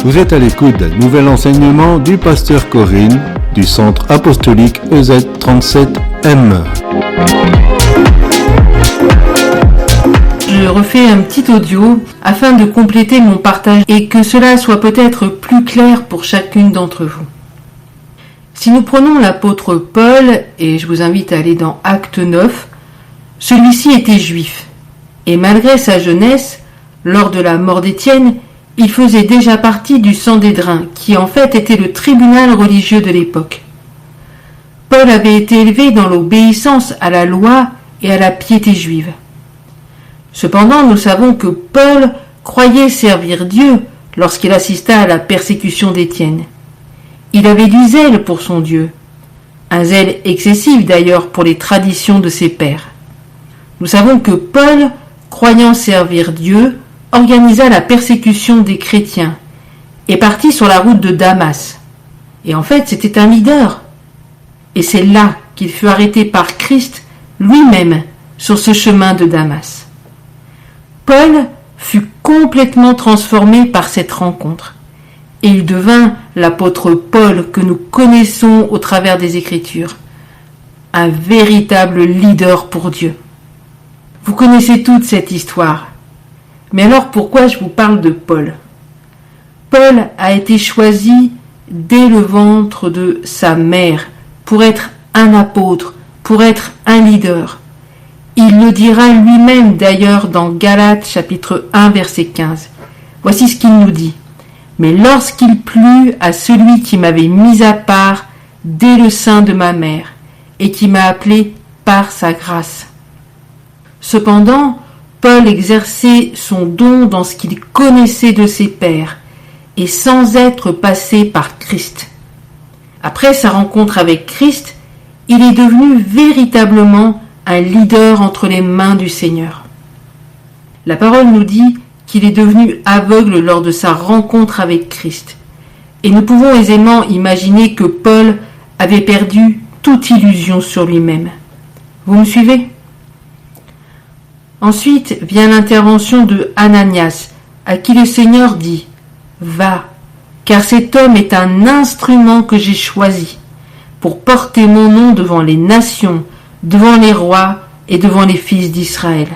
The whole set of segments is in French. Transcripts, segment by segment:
Vous êtes à l'écoute d'un nouvel enseignement du pasteur Corinne du Centre Apostolique EZ37M. Je refais un petit audio afin de compléter mon partage et que cela soit peut-être plus clair pour chacune d'entre vous. Si nous prenons l'apôtre Paul, et je vous invite à aller dans Acte 9, celui-ci était juif. Et malgré sa jeunesse, lors de la mort d'Étienne, il faisait déjà partie du Sanhédrin, qui en fait était le tribunal religieux de l'époque. Paul avait été élevé dans l'obéissance à la loi et à la piété juive. Cependant, nous savons que Paul croyait servir Dieu lorsqu'il assista à la persécution d'Étienne. Il avait du zèle pour son Dieu, un zèle excessif d'ailleurs pour les traditions de ses pères. Nous savons que Paul, croyant servir Dieu, organisa la persécution des chrétiens et partit sur la route de Damas. Et en fait, c'était un leader. Et c'est là qu'il fut arrêté par Christ lui-même sur ce chemin de Damas. Paul fut complètement transformé par cette rencontre et il devint l'apôtre Paul que nous connaissons au travers des Écritures, un véritable leader pour Dieu. Vous connaissez toute cette histoire. Mais alors pourquoi je vous parle de Paul ? Paul a été choisi dès le ventre de sa mère pour être un apôtre, pour être un leader. Il le dira lui-même d'ailleurs dans Galates chapitre 1 verset 15. Voici ce qu'il nous dit. « Mais lorsqu'il plut à celui qui m'avait mis à part dès le sein de ma mère et qui m'a appelé par sa grâce. » Cependant, Paul exerçait son don dans ce qu'il connaissait de ses pairs et sans être passé par Christ. Après sa rencontre avec Christ, il est devenu véritablement un leader entre les mains du Seigneur. La parole nous dit qu'il est devenu aveugle lors de sa rencontre avec Christ. Et nous pouvons aisément imaginer que Paul avait perdu toute illusion sur lui-même. Vous me suivez ? Ensuite vient l'intervention de Ananias, à qui le Seigneur dit « Va, car cet homme est un instrument que j'ai choisi pour porter mon nom devant les nations, devant les rois et devant les fils d'Israël. »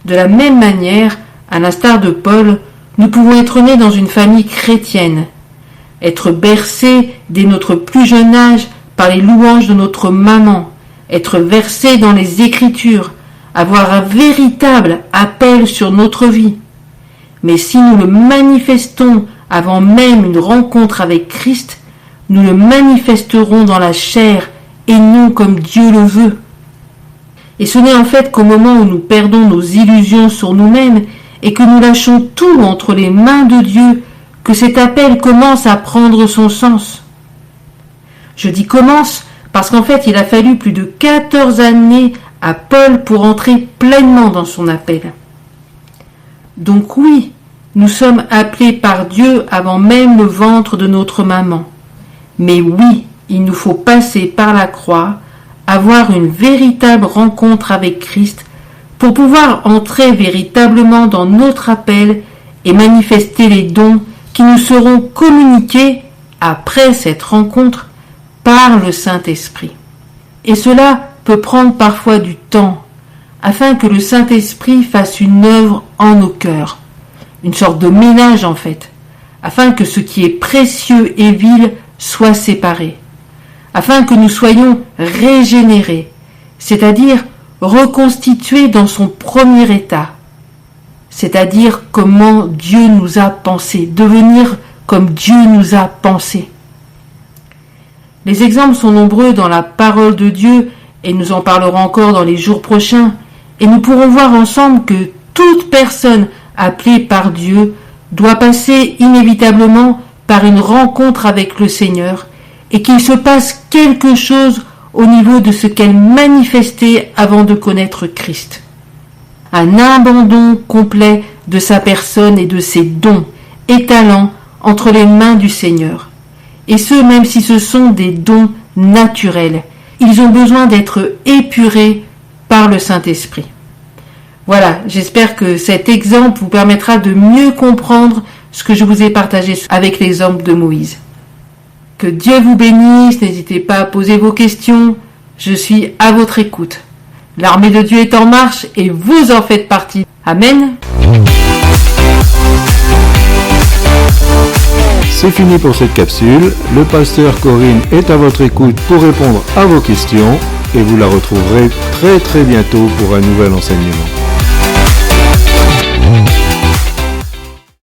De la même manière, à l'instar de Paul, nous pouvons être nés dans une famille chrétienne, être bercés dès notre plus jeune âge par les louanges de notre maman, être versés dans les Écritures, avoir un véritable appel sur notre vie. Mais si nous le manifestons avant même une rencontre avec Christ, nous le manifesterons dans la chair et non comme Dieu le veut. Et ce n'est en fait qu'au moment où nous perdons nos illusions sur nous-mêmes et que nous lâchons tout entre les mains de Dieu que cet appel commence à prendre son sens. Je dis commence parce qu'en fait il a fallu plus de 14 années à Paul pour entrer pleinement dans son appel. Donc oui, nous sommes appelés par Dieu avant même le ventre de notre maman. Mais oui, il nous faut passer par la croix, avoir une véritable rencontre avec Christ pour pouvoir entrer véritablement dans notre appel et manifester les dons qui nous seront communiqués après cette rencontre par le Saint-Esprit. Et cela peut prendre parfois du temps, afin que le Saint-Esprit fasse une œuvre en nos cœurs, une sorte de ménage en fait, afin que ce qui est précieux et vil soit séparé, afin que nous soyons régénérés, c'est-à-dire reconstitués dans son premier état, c'est-à-dire comment Dieu nous a pensé, devenir comme Dieu nous a pensé. Les exemples sont nombreux dans la parole de Dieu et nous en parlerons encore dans les jours prochains, et nous pourrons voir ensemble que toute personne appelée par Dieu doit passer inévitablement par une rencontre avec le Seigneur, et qu'il se passe quelque chose au niveau de ce qu'elle manifestait avant de connaître Christ. Un abandon complet de sa personne et de ses dons et talents entre les mains du Seigneur, et ce même si ce sont des dons naturels. Ils ont besoin d'être épurés par le Saint-Esprit. Voilà, j'espère que cet exemple vous permettra de mieux comprendre ce que je vous ai partagé avec l'exemple de Moïse. Que Dieu vous bénisse, n'hésitez pas à poser vos questions, je suis à votre écoute. L'armée de Dieu est en marche et vous en faites partie. Amen. C'est fini pour cette capsule. Le pasteur Corinne est à votre écoute pour répondre à vos questions et vous la retrouverez très bientôt pour un nouvel enseignement.